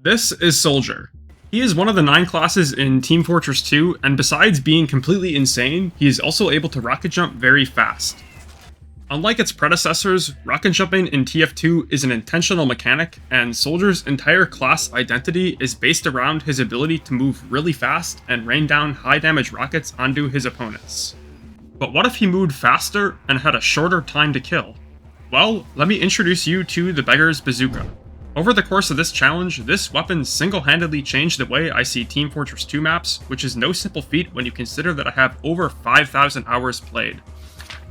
This is Soldier. He is one of the 9 classes in Team Fortress 2, and besides being completely insane, he is also able to rocket jump very fast. Unlike its predecessors, rocket jumping in TF2 is an intentional mechanic, and Soldier's entire class identity is based around his ability to move really fast and rain down high damage rockets onto his opponents. But what if he moved faster and had a shorter time to kill? Well, let me introduce you to the BEGGAR'S BAZOOKA. Over the course of this challenge, this weapon single-handedly changed the way I see Team Fortress 2 maps, which is no simple feat when you consider that I have over 5,000 hours played.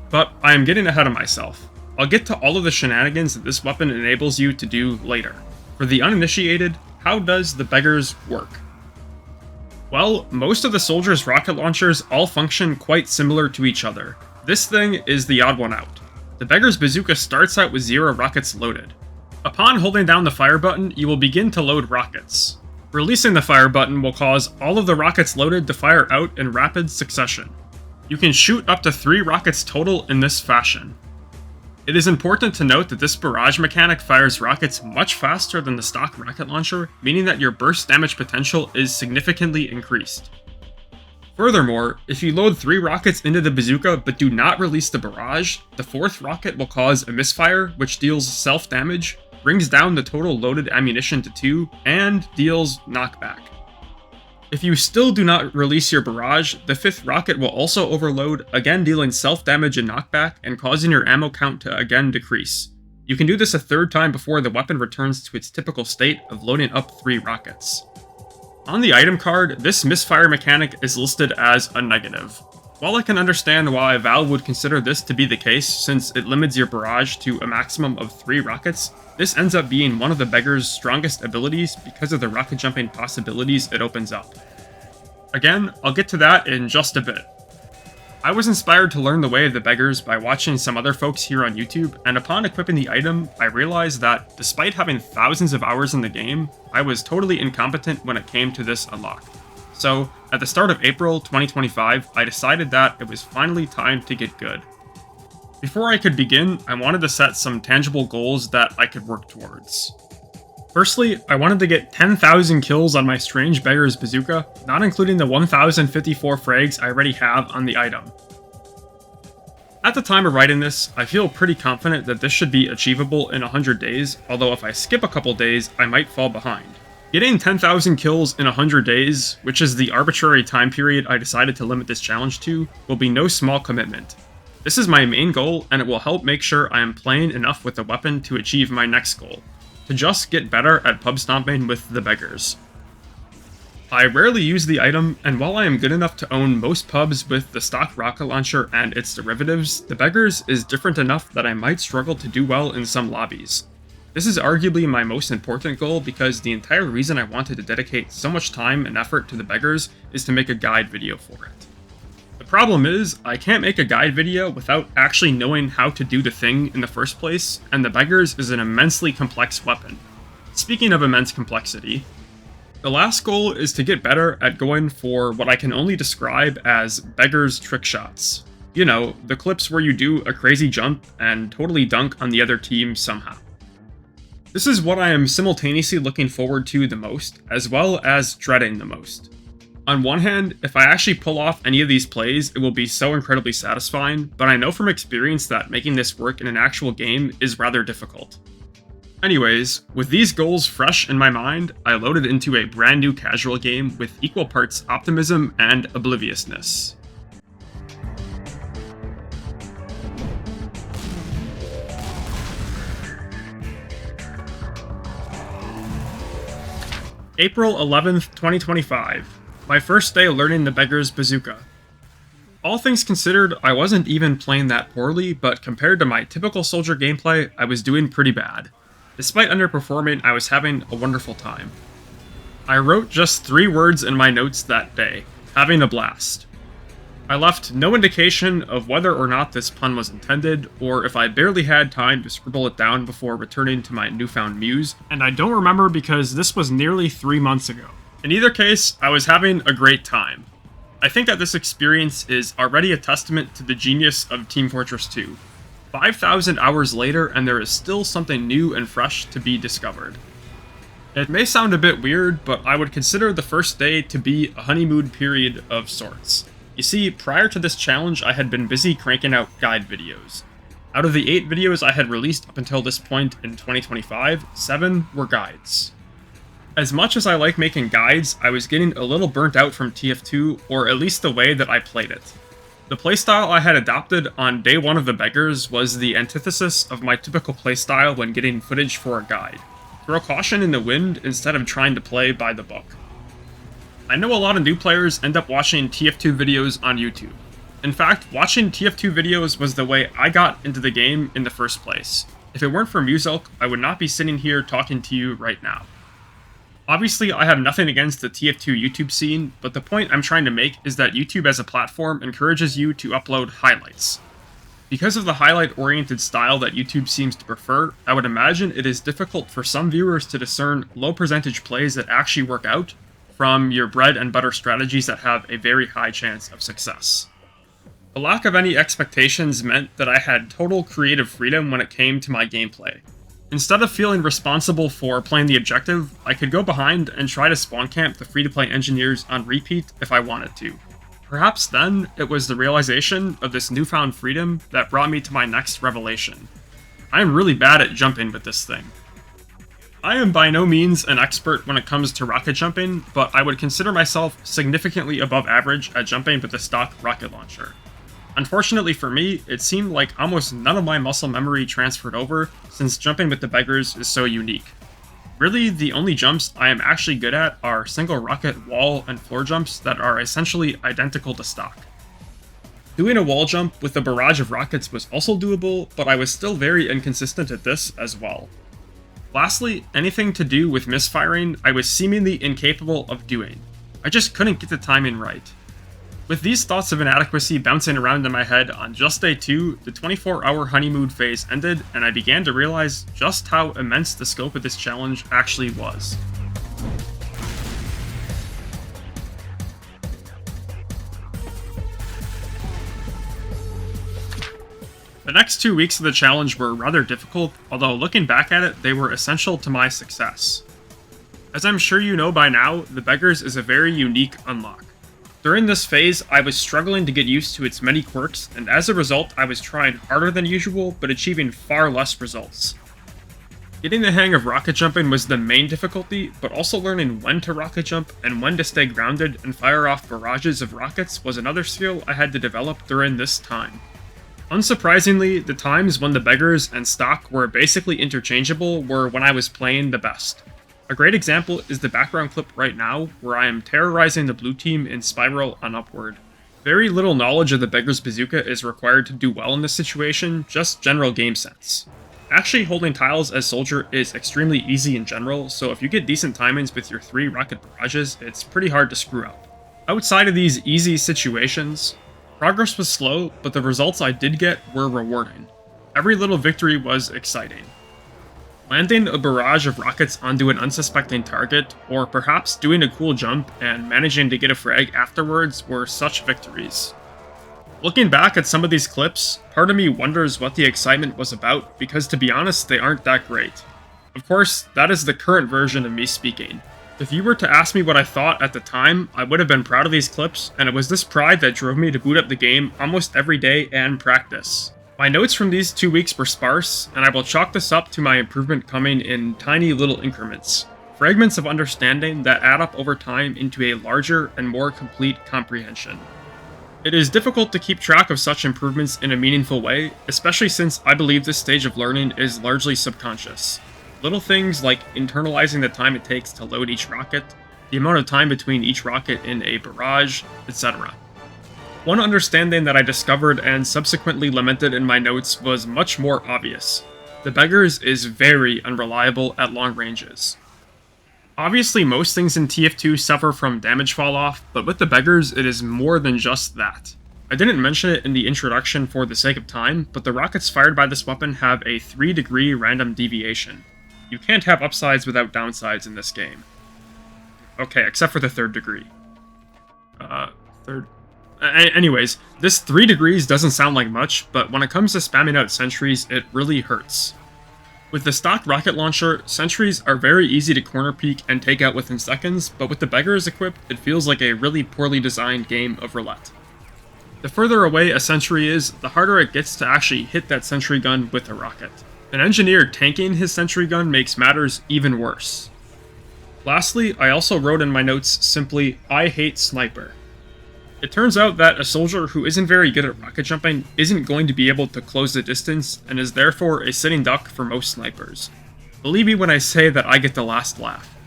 But I am getting ahead of myself. I'll get to all of the shenanigans that this weapon enables you to do later. For the uninitiated, how does the BEGGAR'S work? Well, most of the Soldier's rocket launchers all function quite similar to each other. This thing is the odd one out. The BEGGAR'S bazooka starts out with 0 rockets loaded. Upon holding down the fire button, you will begin to load rockets. Releasing the fire button will cause all of the rockets loaded to fire out in rapid succession. You can shoot up to 3 rockets total in this fashion. It is important to note that this barrage mechanic fires rockets much faster than the stock rocket launcher, meaning that your burst damage potential is significantly increased. Furthermore, if you load 3 rockets into the bazooka but do not release the barrage, the 4th rocket will cause a misfire, which deals self-damage, brings down the total loaded ammunition to 2, and deals knockback. If you still do not release your barrage, the 5th rocket will also overload, again dealing self-damage and knockback, and causing your ammo count to again decrease. You can do this a 3rd time before the weapon returns to its typical state of loading up 3 rockets. On the item card, this misfire mechanic is listed as a negative. While I can understand why Valve would consider this to be the case since it limits your barrage to a maximum of 3 rockets, this ends up being one of the BEGGAR'S strongest abilities because of the rocket jumping possibilities it opens up. Again, I'll get to that in just a bit. I was inspired to learn the way of the BEGGAR'S by watching some other folks here on YouTube, and upon equipping the item, I realized that despite having thousands of hours in the game, I was totally incompetent when it came to this unlock. So, at the start of April 2025, I decided that it was finally time to get good. Before I could begin, I wanted to set some tangible goals that I could work towards. Firstly, I wanted to get 10,000 kills on my strange BEGGAR'S bazooka, not including the 1,054 frags I already have on the item. At the time of writing this, I feel pretty confident that this should be achievable in 100 days, although if I skip a couple days, I might fall behind. Getting 10,000 kills in 100 days, which is the arbitrary time period I decided to limit this challenge to, will be no small commitment. This is my main goal, and it will help make sure I am playing enough with the weapon to achieve my next goal, to just get better at pub stomping with the BEGGAR'S. I rarely use the item, and while I am good enough to own most pubs with the stock rocket launcher and its derivatives, the BEGGAR'S is different enough that I might struggle to do well in some lobbies. This is arguably my most important goal because the entire reason I wanted to dedicate so much time and effort to the BEGGAR'S is to make a guide video for it. The problem is, I can't make a guide video without actually knowing how to do the thing in the first place, and the BEGGAR'S is an immensely complex weapon. Speaking of immense complexity, the last goal is to get better at going for what I can only describe as BEGGAR'S trick shots. You know, the clips where you do a crazy jump and totally dunk on the other team somehow. This is what I am simultaneously looking forward to the most, as well as dreading the most. On one hand, if I actually pull off any of these plays, it will be so incredibly satisfying, but I know from experience that making this work in an actual game is rather difficult. Anyways, with these goals fresh in my mind, I loaded into a brand new casual game with equal parts optimism and obliviousness. April 11th, 2025. My first day learning the BEGGAR'S bazooka. All things considered, I wasn't even playing that poorly, but compared to my typical Soldier gameplay, I was doing pretty bad. Despite underperforming, I was having a wonderful time. I wrote just 3 words in my notes that day: having a blast. I left no indication of whether or not this pun was intended, or if I barely had time to scribble it down before returning to my newfound muse, and I don't remember because this was nearly 3 months ago. In either case, I was having a great time. I think that this experience is already a testament to the genius of Team Fortress 2. 5,000 hours later, and there is still something new and fresh to be discovered. It may sound a bit weird, but I would consider the first day to be a honeymoon period of sorts. You see, prior to this challenge, I had been busy cranking out guide videos. Out of the 8 videos I had released up until this point in 2025, 7 were guides. As much as I like making guides, I was getting a little burnt out from TF2, or at least the way that I played it. The playstyle I had adopted on day 1 of the Beggars was the antithesis of my typical playstyle when getting footage for a guide. Throw caution in the wind instead of trying to play by the book. I know a lot of new players end up watching TF2 videos on YouTube. In fact, watching TF2 videos was the way I got into the game in the first place. If it weren't for Muselk, I would not be sitting here talking to you right now. Obviously, I have nothing against the TF2 YouTube scene, but the point I'm trying to make is that YouTube as a platform encourages you to upload highlights. Because of the highlight-oriented style that YouTube seems to prefer, I would imagine it is difficult for some viewers to discern low-percentage plays that actually work out from your bread-and-butter strategies that have a very high chance of success. The lack of any expectations meant that I had total creative freedom when it came to my gameplay. Instead of feeling responsible for playing the objective, I could go behind and try to spawn camp the free-to-play engineers on repeat if I wanted to. Perhaps then, it was the realization of this newfound freedom that brought me to my next revelation. I am really bad at jumping with this thing. I am by no means an expert when it comes to rocket jumping, but I would consider myself significantly above average at jumping with the stock rocket launcher. Unfortunately for me, it seemed like almost none of my muscle memory transferred over, since jumping with the Beggars is so unique. Really, the only jumps I am actually good at are single rocket wall and floor jumps that are essentially identical to stock. Doing a wall jump with a barrage of rockets was also doable, but I was still very inconsistent at this as well. Lastly, anything to do with misfiring, I was seemingly incapable of doing. I just couldn't get the timing right. With these thoughts of inadequacy bouncing around in my head on just day 2, the 24-hour honeymoon phase ended, and I began to realize just how immense the scope of this challenge actually was. The next 2 weeks of the challenge were rather difficult, although looking back at it, they were essential to my success. As I'm sure you know by now, the Beggars is a very unique unlock. During this phase, I was struggling to get used to its many quirks, and as a result, I was trying harder than usual, but achieving far less results. Getting the hang of rocket jumping was the main difficulty, but also learning when to rocket jump and when to stay grounded and fire off barrages of rockets was another skill I had to develop during this time. Unsurprisingly, the times when the Beggars and stock were basically interchangeable were when I was playing the best. A great example is the background clip right now, where I am terrorizing the blue team in Spiral on Upward. Very little knowledge of the Beggar's Bazooka is required to do well in this situation, just general game sense. Actually holding tiles as Soldier is extremely easy in general, so if you get decent timings with your 3 rocket barrages, it's pretty hard to screw up. Outside of these easy situations, progress was slow, but the results I did get were rewarding. Every little victory was exciting. Landing a barrage of rockets onto an unsuspecting target, or perhaps doing a cool jump and managing to get a frag afterwards were such victories. Looking back at some of these clips, part of me wonders what the excitement was about, because to be honest, they aren't that great. Of course, that is the current version of me speaking. If you were to ask me what I thought at the time, I would have been proud of these clips, and it was this pride that drove me to boot up the game almost every day and practice. My notes from these 2 weeks were sparse, and I will chalk this up to my improvement coming in tiny little increments. Fragments of understanding that add up over time into a larger and more complete comprehension. It is difficult to keep track of such improvements in a meaningful way, especially since I believe this stage of learning is largely subconscious. Little things like internalizing the time it takes to load each rocket, the amount of time between each rocket in a barrage, etc. One understanding that I discovered and subsequently lamented in my notes was much more obvious. The Beggars is very unreliable at long ranges. Obviously, most things in TF2 suffer from damage fall-off, but with the Beggars, it is more than just that. I didn't mention it in the introduction for the sake of time, but the rockets fired by this weapon have a 3-degree random deviation. You can't have upsides without downsides in this game. Okay, except for the 3rd degree. Anyways, this 3 degrees doesn't sound like much, but when it comes to spamming out sentries, it really hurts. With the stock rocket launcher, sentries are very easy to corner peek and take out within seconds, but with the beggars equipped, it feels like a really poorly designed game of roulette. The further away a sentry is, the harder it gets to actually hit that sentry gun with a rocket. An engineer tanking his sentry gun makes matters even worse. Lastly, I also wrote in my notes simply, I hate sniper. It turns out that a soldier who isn't very good at rocket jumping isn't going to be able to close the distance and is therefore a sitting duck for most snipers. Believe me when I say that I get the last laugh.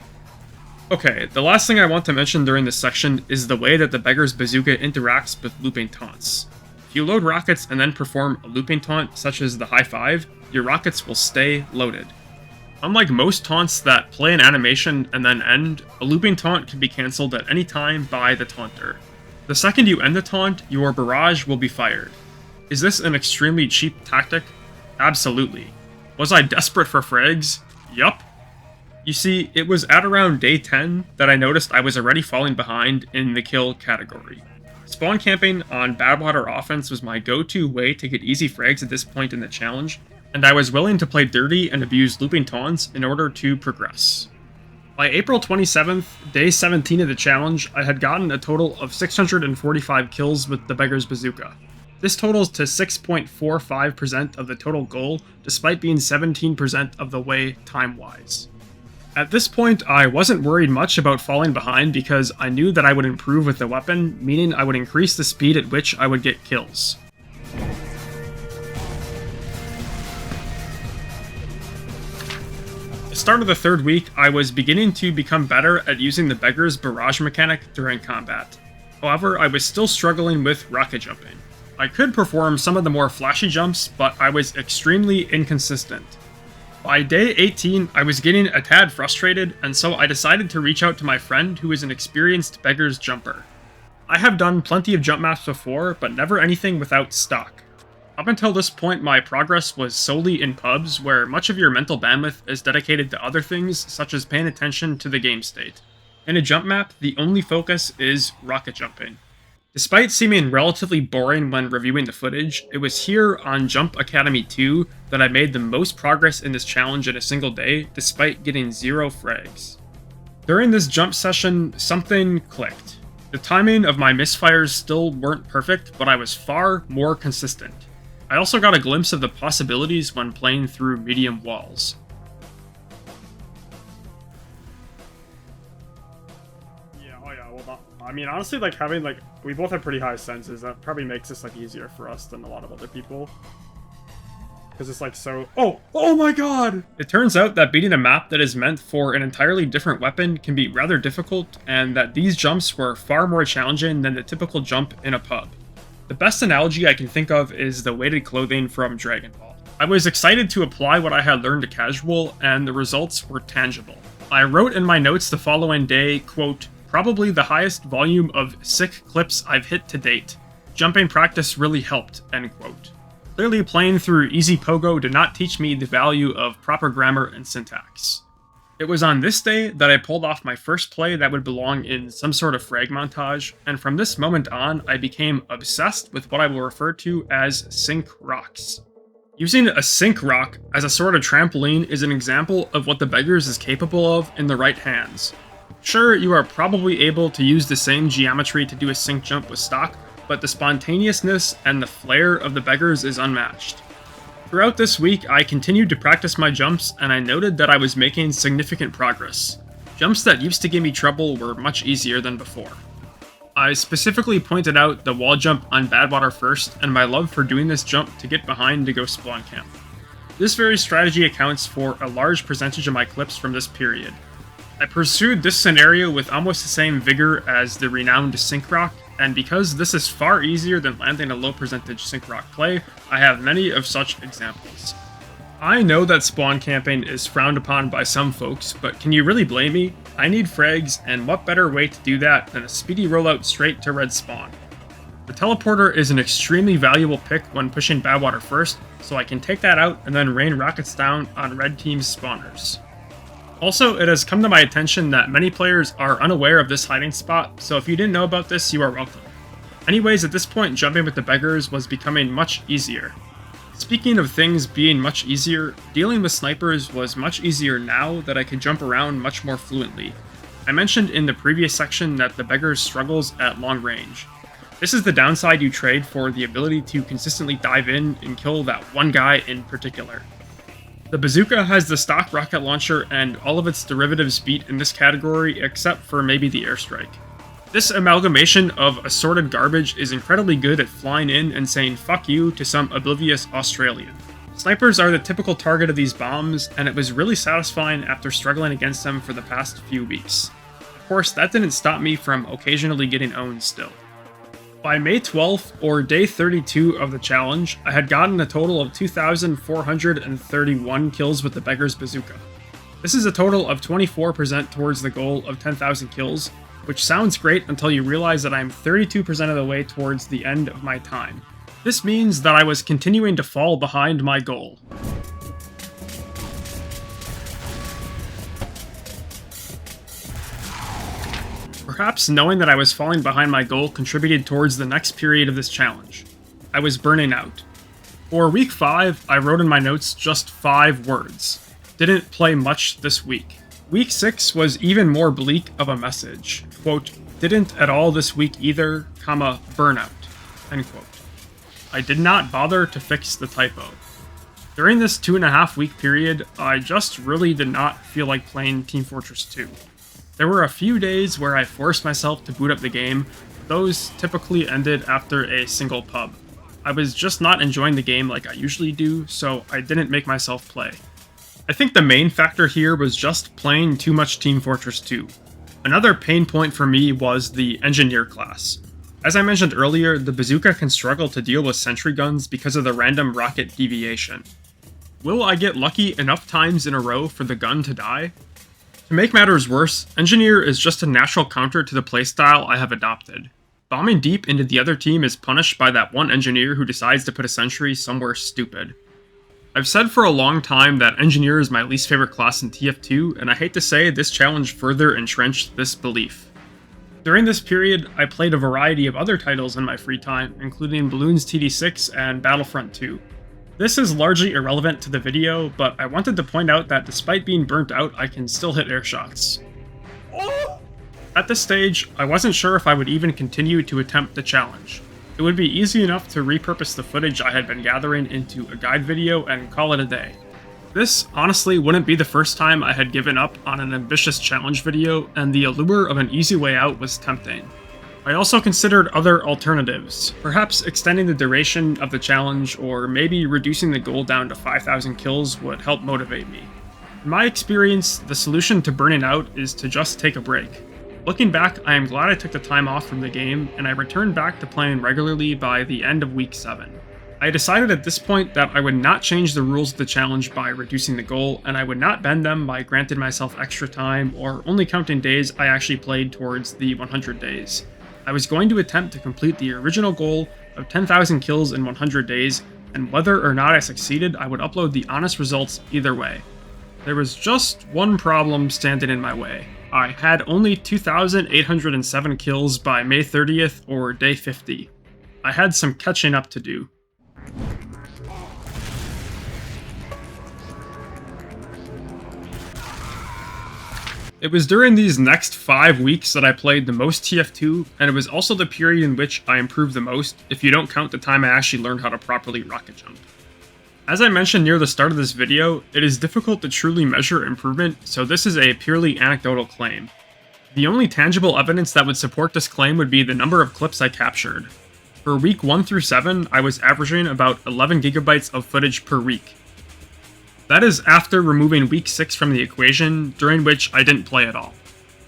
Okay, the last thing I want to mention during this section is the way that the Beggar's Bazooka interacts with looping taunts. If you load rockets and then perform a looping taunt such as the high five, your rockets will stay loaded. Unlike most taunts that play an animation and then end, a looping taunt can be cancelled at any time by the taunter. The second you end the taunt, your barrage will be fired. Is this an extremely cheap tactic? Absolutely. Was I desperate for frags? Yup. You see, it was at around day 10 that I noticed I was already falling behind in the kill category. Spawn camping on Badwater offense was my go-to way to get easy frags at this point in the challenge, and I was willing to play dirty and abuse looping taunts in order to progress. By April 27th, day 17 of the challenge, I had gotten a total of 645 kills with the Beggar's Bazooka. This totals to 6.45% of the total goal, despite being 17% of the way time-wise. At this point, I wasn't worried much about falling behind because I knew that I would improve with the weapon, meaning I would increase the speed at which I would get kills. At the start of the third week, I was beginning to become better at using the Beggar's barrage mechanic during combat. However, I was still struggling with rocket jumping. I could perform some of the more flashy jumps, but I was extremely inconsistent. By day 18, I was getting a tad frustrated, and so I decided to reach out to my friend who is an experienced Beggar's jumper. I have done plenty of jump maps before, but never anything without stock. Up until this point, my progress was solely in pubs, where much of your mental bandwidth is dedicated to other things, such as paying attention to the game state. In a jump map, the only focus is rocket jumping. Despite seeming relatively boring when reviewing the footage, it was here on Jump Academy 2 that I made the most progress in this challenge in a single day, despite getting 0 frags. During this jump session, something clicked. The timing of my misfires still weren't perfect, but I was far more consistent. I also got a glimpse of the possibilities when playing through medium walls. I mean, honestly, like, having, like, we both have pretty high senses. That probably makes this, like, easier for us than a lot of other people. Because it's, like, so... Oh my god! It turns out that beating a map that is meant for an entirely different weapon can be rather difficult, and that these jumps were far more challenging than the typical jump in a pub. The best analogy I can think of is the weighted clothing from Dragon Ball. I was excited to apply what I had learned to casual, and the results were tangible. I wrote in my notes the following day, quote, "Probably the highest volume of sick clips I've hit to date. Jumping practice really helped," end quote. Clearly playing through easy pogo did not teach me the value of proper grammar and syntax. It was on this day that I pulled off my first play that would belong in some sort of frag montage, and from this moment on, I became obsessed with what I will refer to as sync rocks. Using a sync rock as a sort of trampoline is an example of what the Beggars is capable of in the right hands. Sure, you are probably able to use the same geometry to do a sync jump with stock, but the spontaneousness and the flair of the Beggars is unmatched. Throughout this week, I continued to practice my jumps, and I noted that I was making significant progress. Jumps that used to give me trouble were much easier than before. I specifically pointed out the wall jump on Badwater first, and my love for doing this jump to get behind to go spawn camp. This very strategy accounts for a large percentage of my clips from this period. I pursued this scenario with almost the same vigor as the renowned sync rock, and because this is far easier than landing a low percentage sync rock play, I have many of such examples. I know that spawn camping is frowned upon by some folks, but can you really blame me? I need frags, and what better way to do that than a speedy rollout straight to red spawn? The teleporter is an extremely valuable pick when pushing Badwater first, so I can take that out and then rain rockets down on red team's spawners. Also, it has come to my attention that many players are unaware of this hiding spot, so if you didn't know about this, you are welcome. Anyways, at this point, jumping with the Beggars was becoming much easier. Speaking of things being much easier, dealing with snipers was much easier now that I could jump around much more fluently. I mentioned in the previous section that the beggars struggles at long range. This is the downside you trade for the ability to consistently dive in and kill that one guy in particular. The bazooka has the stock rocket launcher and all of its derivatives beat in this category except for maybe the airstrike. This amalgamation of assorted garbage is incredibly good at flying in and saying fuck you to some oblivious Australian. Snipers are the typical target of these bombs, and it was really satisfying after struggling against them for the past few weeks. Of course, that didn't stop me from occasionally getting owned still. By May 12th, or day 32 of the challenge, I had gotten a total of 2,431 kills with the Beggar's Bazooka. This is a total of 24% towards the goal of 10,000 kills, which sounds great until you realize that I'm 32% of the way towards the end of my time. This means that I was continuing to fall behind my goal. Perhaps knowing that I was falling behind my goal contributed towards the next period of this challenge. I was burning out. For week 5, I wrote in my notes just 5 words. Didn't play much this week. Week 6 was even more bleak of a message. Quote, didn't at all this week either, comma, burnout, end quote. I did not bother to fix the typo. During this 2.5 week period, I just really did not feel like playing Team Fortress 2. There were a few days where I forced myself to boot up the game, those typically ended after a single pub. I was just not enjoying the game like I usually do, so I didn't make myself play. I think the main factor here was just playing too much Team Fortress 2. Another pain point for me was the engineer class. As I mentioned earlier, the bazooka can struggle to deal with sentry guns because of the random rocket deviation. Will I get lucky enough times in a row for the gun to die? To make matters worse, engineer is just a natural counter to the playstyle I have adopted. Bombing deep into the other team is punished by that one engineer who decides to put a sentry somewhere stupid. I've said for a long time that engineer is my least favorite class in TF2, and I hate to say this challenge further entrenched this belief. During this period, I played a variety of other titles in my free time, including Bloons TD6 and Battlefront 2. This is largely irrelevant to the video, but I wanted to point out that despite being burnt out, I can still hit air shots. At this stage, I wasn't sure if I would even continue to attempt the challenge. It would be easy enough to repurpose the footage I had been gathering into a guide video and call it a day. This, honestly, wouldn't be the first time I had given up on an ambitious challenge video, and the allure of an easy way out was tempting. I also considered other alternatives, perhaps extending the duration of the challenge or maybe reducing the goal down to 5,000 kills would help motivate me. In my experience, the solution to burning out is to just take a break. Looking back, I am glad I took the time off from the game, and I returned back to playing regularly by the end of week 7. I decided at this point that I would not change the rules of the challenge by reducing the goal, and I would not bend them by granting myself extra time or only counting days I actually played towards the 100 days. I was going to attempt to complete the original goal of 10,000 kills in 100 days, and whether or not I succeeded, I would upload the honest results either way. There was just one problem standing in my way. I had only 2,807 kills by May 30th or day 50. I had some catching up to do. It was during these next 5 weeks that I played the most TF2, and it was also the period in which I improved the most, if you don't count the time I actually learned how to properly rocket jump. As I mentioned near the start of this video, it is difficult to truly measure improvement, so this is a purely anecdotal claim. The only tangible evidence that would support this claim would be the number of clips I captured. For week 1 through 7, I was averaging about 11 gigabytes of footage per week. That is after removing week 6 from the equation, during which I didn't play at all.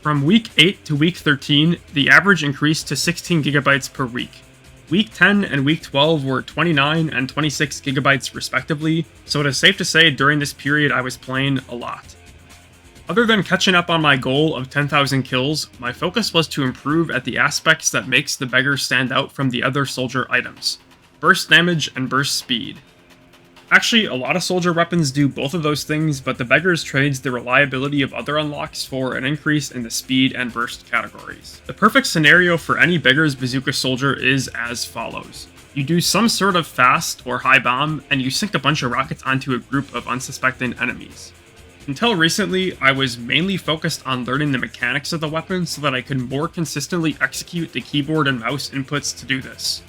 From week 8 to week 13, the average increased to 16 gigabytes per week. Week 10 and week 12 were 29 and 26 gigabytes respectively, so it is safe to say during this period I was playing a lot. Other than catching up on my goal of 10,000 kills, my focus was to improve at the aspects that makes the beggar stand out from the other soldier items: burst damage and burst speed. Actually, a lot of soldier weapons do both of those things, but the beggars trades the reliability of other unlocks for an increase in the speed and burst categories. The perfect scenario for any beggar's bazooka soldier is as follows. You do some sort of fast or high bomb, and you sink a bunch of rockets onto a group of unsuspecting enemies. Until recently, I was mainly focused on learning the mechanics of the weapon so that I could more consistently execute the keyboard and mouse inputs to do this.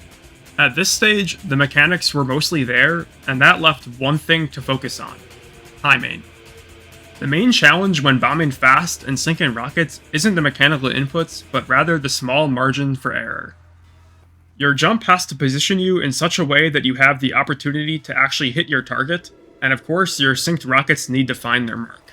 At this stage, the mechanics were mostly there, and that left one thing to focus on: timing. The main challenge when bombing fast and sinking rockets isn't the mechanical inputs, but rather the small margin for error. Your jump has to position you in such a way that you have the opportunity to actually hit your target, and of course your synced rockets need to find their mark.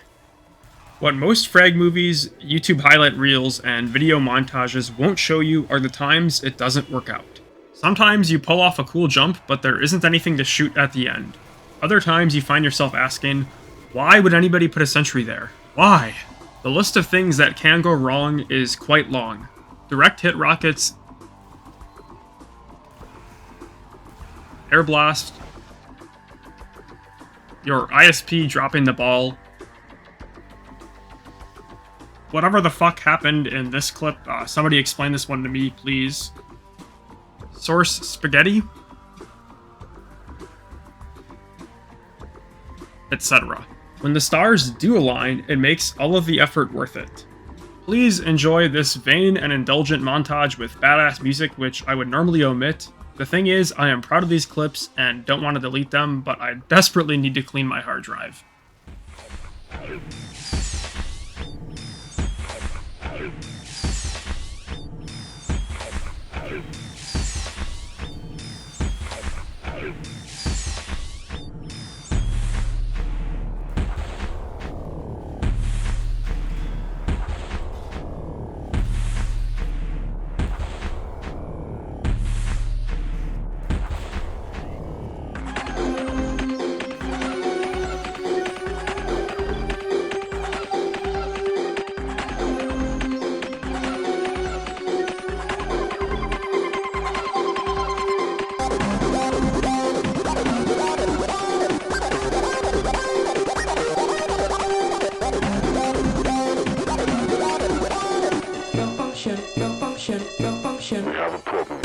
What most frag movies, YouTube highlight reels, and video montages won't show you are the times it doesn't work out. Sometimes you pull off a cool jump, but there isn't anything to shoot at the end. Other times you find yourself asking, why would anybody put a sentry there? Why? The list of things that can go wrong is quite long. Direct hit rockets, air blast, your ISP dropping the ball. Whatever the fuck happened in this clip, somebody explain this one to me, please. Source spaghetti, etc. When the stars do align, it makes all of the effort worth it. Please enjoy this vain and indulgent montage with badass music, which I would normally omit. The thing is, I am proud of these clips and don't want to delete them, but I desperately need to clean my hard drive. We have a problem.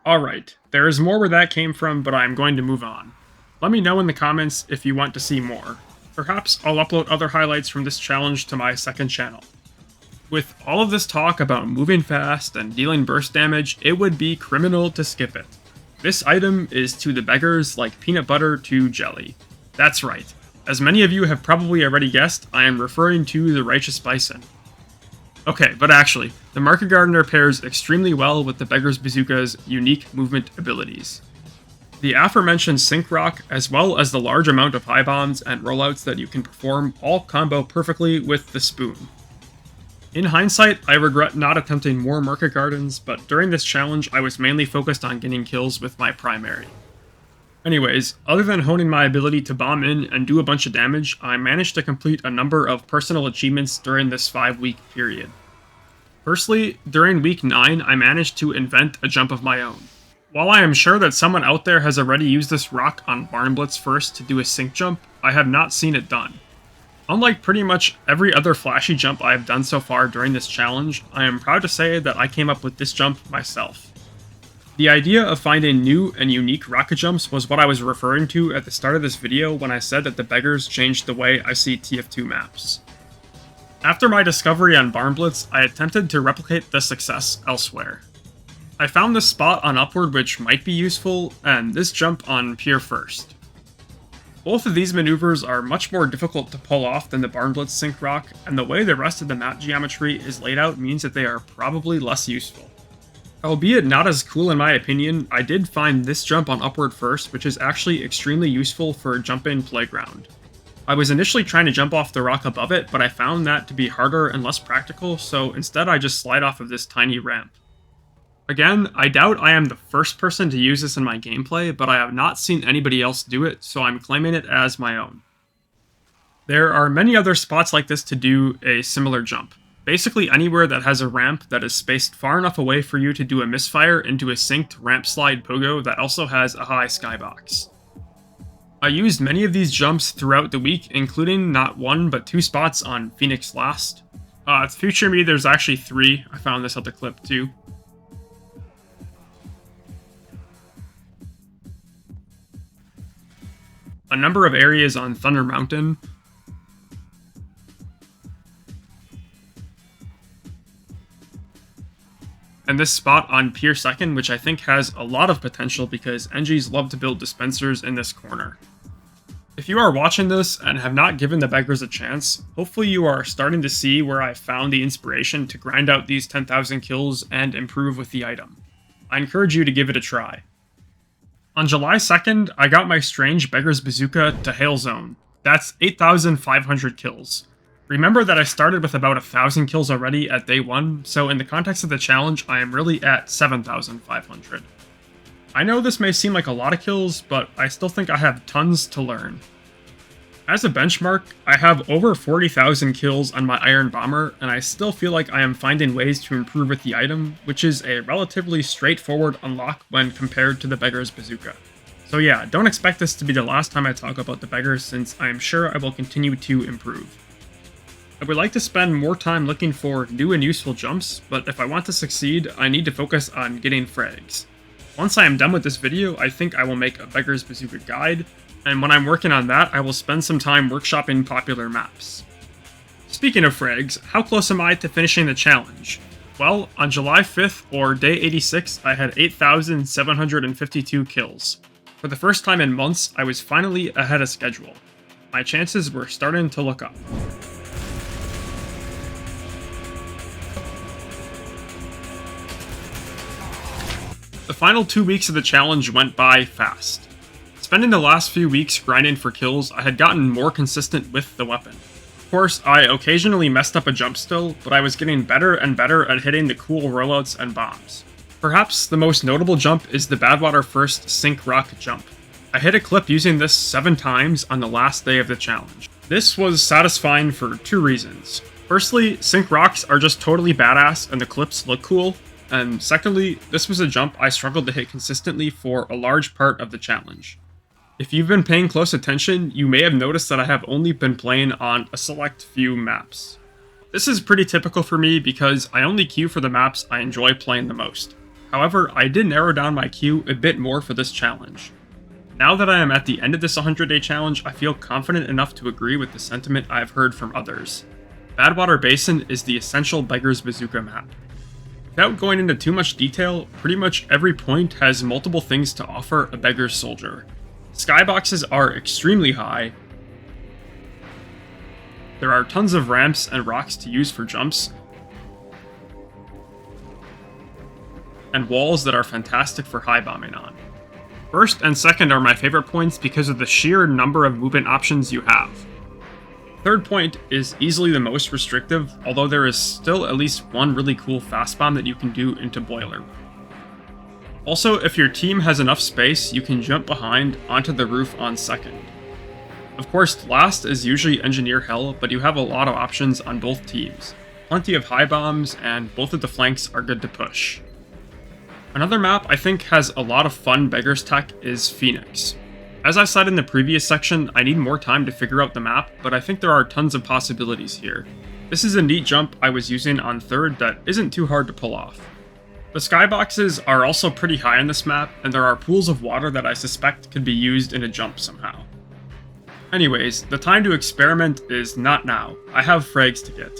Alright, there is more where that came from, but I am going to move on. Let me know in the comments if you want to see more. Perhaps I'll upload other highlights from this challenge to my second channel. With all of this talk about moving fast and dealing burst damage, it would be criminal to skip it. This item is to the beggars like peanut butter to jelly. That's right. As many of you have probably already guessed, I am referring to the Righteous Bison. Okay, but actually, the Market Gardener pairs extremely well with the Beggar's Bazooka's unique movement abilities. The aforementioned Sync Rock, as well as the large amount of high bombs and rollouts that you can perform, all combo perfectly with the Spoon. In hindsight, I regret not attempting more Market Gardens, but during this challenge I was mainly focused on getting kills with my primary. Anyways, other than honing my ability to bomb in and do a bunch of damage, I managed to complete a number of personal achievements during this 5-week period. Firstly, during week 9, I managed to invent a jump of my own. While I am sure that someone out there has already used this rock on Barn Blitz first to do a sync jump, I have not seen it done. Unlike pretty much every other flashy jump I have done so far during this challenge, I am proud to say that I came up with this jump myself. The idea of finding new and unique rocket jumps was what I was referring to at the start of this video when I said that the beggars changed the way I see TF2 maps. After my discovery on Barn Blitz, I attempted to replicate the success elsewhere. I found this spot on Upward which might be useful, and this jump on Pier first. Both of these maneuvers are much more difficult to pull off than the Barn Blitz sync rock, and the way the rest of the map geometry is laid out means that they are probably less useful. Albeit not as cool in my opinion, I did find this jump on Upward first, which is actually extremely useful for a jump-in playground. I was initially trying to jump off the rock above it, but I found that to be harder and less practical, so instead I just slide off of this tiny ramp. Again, I doubt I am the first person to use this in my gameplay, but I have not seen anybody else do it, so I'm claiming it as my own. There are many other spots like this to do a similar jump. Basically anywhere that has a ramp that is spaced far enough away for you to do a misfire into a synced ramp slide pogo that also has a high skybox. I used many of these jumps throughout the week, including not 1 but 2 spots on Phoenix Last. Future me, there's actually 3. I found this other clip too. A number of areas on Thunder Mountain, and this spot on Pier 2nd, which I think has a lot of potential because NGs love to build dispensers in this corner. If you are watching this and have not given the beggars a chance, hopefully you are starting to see where I found the inspiration to grind out these 10,000 kills and improve with the item. I encourage you to give it a try. On July 2nd, I got my strange Beggar's Bazooka to Hail Zone. That's 8,500 kills. Remember that I started with about 1,000 kills already at day 1, so in the context of the challenge, I am really at 7,500. I know this may seem like a lot of kills, but I still think I have tons to learn. As a benchmark, I have over 40,000 kills on my Iron Bomber, and I still feel like I am finding ways to improve with the item, which is a relatively straightforward unlock when compared to the Beggar's Bazooka. So yeah, don't expect this to be the last time I talk about the beggars, since I am sure I will continue to improve. I would like to spend more time looking for new and useful jumps, but if I want to succeed, I need to focus on getting frags. Once I am done with this video, I think I will make a Beggar's Bazooka guide, and when I'm working on that, I will spend some time workshopping popular maps. Speaking of frags, how close am I to finishing the challenge? Well, on July 5th, or day 86, I had 8,752 kills. For the first time in months, I was finally ahead of schedule. My chances were starting to look up. The final 2 weeks of the challenge went by fast. Spending the last few weeks grinding for kills, I had gotten more consistent with the weapon. Of course, I occasionally messed up a jump still, but I was getting better and better at hitting the cool rollouts and bombs. Perhaps the most notable jump is the Badwater First Sync Rock jump. I hit a clip using this 7 times on the last day of the challenge. This was satisfying for 2 reasons. Firstly, Sync Rocks are just totally badass and the clips look cool. And secondly, this was a jump I struggled to hit consistently for a large part of the challenge. If you've been paying close attention, you may have noticed that I have only been playing on a select few maps. This is pretty typical for me because I only queue for the maps I enjoy playing the most. However, I did narrow down my queue a bit more for this challenge. Now that I am at the end of this 100-day challenge, I feel confident enough to agree with the sentiment I have heard from others. Badwater Basin is the essential Beggar's Bazooka map. Without going into too much detail, pretty much every point has multiple things to offer a Beggar's Soldier. Skyboxes are extremely high. There are tons of ramps and rocks to use for jumps, and walls that are fantastic for high bombing on. First and second are my favorite points because of the sheer number of movement options you have. Third point is easily the most restrictive, although there is still at least one really cool fast bomb that you can do into Boiler. Also, if your team has enough space, you can jump behind onto the roof on second. Of course, last is usually engineer hell, but you have a lot of options on both teams. Plenty of high bombs, and both of the flanks are good to push. Another map I think has a lot of fun beggars tech is Phoenix. As I said in the previous section, I need more time to figure out the map, but I think there are tons of possibilities here. This is a neat jump I was using on third that isn't too hard to pull off. The skyboxes are also pretty high on this map, and there are pools of water that I suspect could be used in a jump somehow. Anyways, the time to experiment is not now. I have frags to get.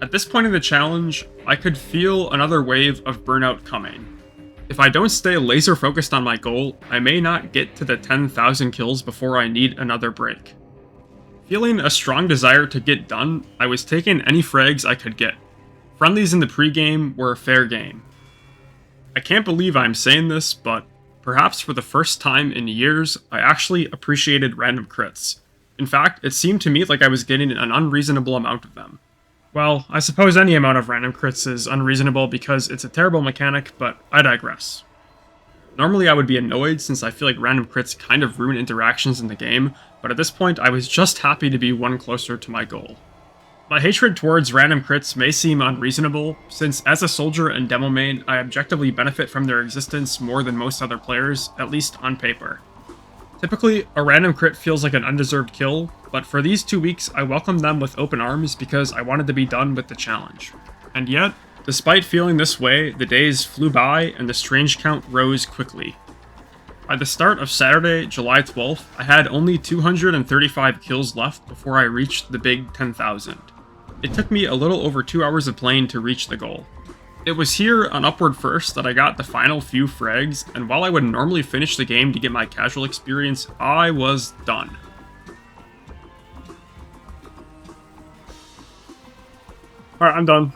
At this point in the challenge, I could feel another wave of burnout coming. If I don't stay laser focused on my goal, I may not get to the 10,000 kills before I need another break. Feeling a strong desire to get done, I was taking any frags I could get. Friendlies in the pregame were fair game. I can't believe I'm saying this, but perhaps for the first time in years, I actually appreciated random crits. In fact, it seemed to me like I was getting an unreasonable amount of them. Well, I suppose any amount of random crits is unreasonable because it's a terrible mechanic, but I digress. Normally I would be annoyed since I feel like random crits kind of ruin interactions in the game, but at this point I was just happy to be one closer to my goal. My hatred towards random crits may seem unreasonable, since as a soldier and Demoman, I objectively benefit from their existence more than most other players, at least on paper. Typically, a random crit feels like an undeserved kill, but for these 2 weeks I welcomed them with open arms because I wanted to be done with the challenge. And yet, despite feeling this way, the days flew by and the strange count rose quickly. By the start of Saturday, July 12th, I had only 235 kills left before I reached the big 10,000. It took me a little over 2 hours of playing to reach the goal. It was here on Upward First that I got the final few frags, and while I would normally finish the game to get my casual experience, I was done. Alright, I'm done.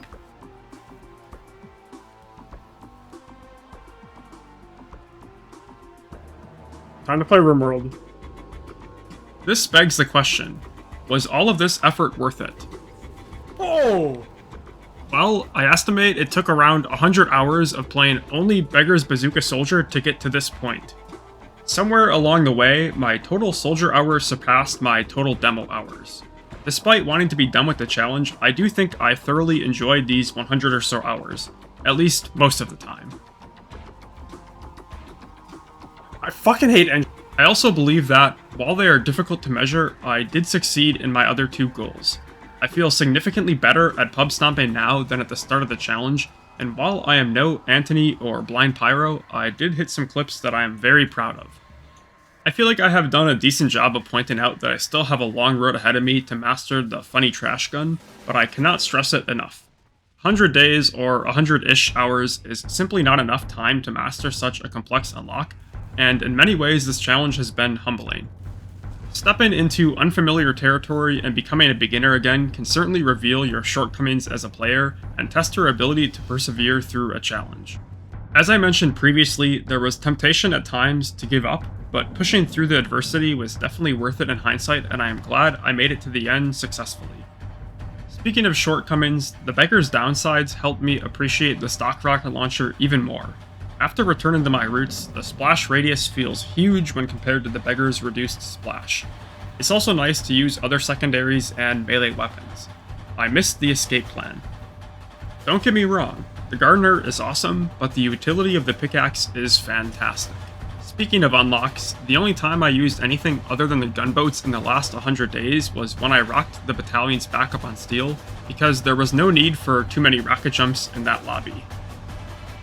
Time to play RimWorld. This begs the question, was all of this effort worth it? Oh! Well, I estimate it took around 100 hours of playing only BEGGAR'S BAZOOKA Soldier to get to this point. Somewhere along the way, my total soldier hours surpassed my total demo hours. Despite wanting to be done with the challenge, I do think I thoroughly enjoyed these 100 or so hours, at least most of the time. I fucking hate engines. I also believe that, while they are difficult to measure, I did succeed in my other two goals. I feel significantly better at pub stomping now than at the start of the challenge, and while I am no Anthony or Blind Pyro, I did hit some clips that I am very proud of. I feel like I have done a decent job of pointing out that I still have a long road ahead of me to master the funny trash gun, but I cannot stress it enough. 100 days or 100-ish hours is simply not enough time to master such a complex unlock, and in many ways this challenge has been humbling. Stepping into unfamiliar territory and becoming a beginner again can certainly reveal your shortcomings as a player and test your ability to persevere through a challenge. As I mentioned previously, there was temptation at times to give up, but pushing through the adversity was definitely worth it in hindsight, and I am glad I made it to the end successfully. Speaking of shortcomings, the Beggar's downsides helped me appreciate the stock rocket launcher even more. After returning to my roots, the splash radius feels huge when compared to the Beggar's reduced splash. It's also nice to use other secondaries and melee weapons. I missed the escape plan. Don't get me wrong, the Gardener is awesome, but the utility of the pickaxe is fantastic. Speaking of unlocks, the only time I used anything other than the gunboats in the last 100 days was when I rocked the battalion's backup on steel, because there was no need for too many rocket jumps in that lobby.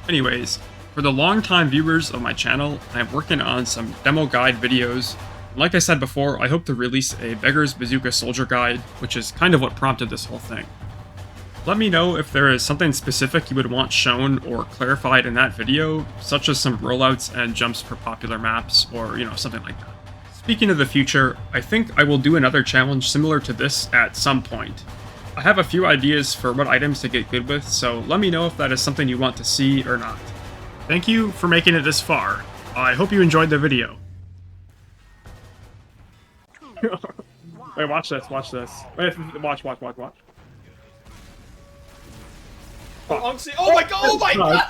Anyways, for the long-time viewers of my channel, I am working on some demo guide videos. Like I said before, I hope to release a BEGGAR'S BAZOOKA Soldier guide, which is kind of what prompted this whole thing. Let me know if there is something specific you would want shown or clarified in that video, such as some rollouts and jumps for popular maps, or something like that. Speaking of the future, I think I will do another challenge similar to this at some point. I have a few ideas for what items to get good with, so let me know if that is something you want to see or not. Thank you for making it this far. I hope you enjoyed the video. Wait, watch this, watch this. Wait, watch. Oh my god, oh my god!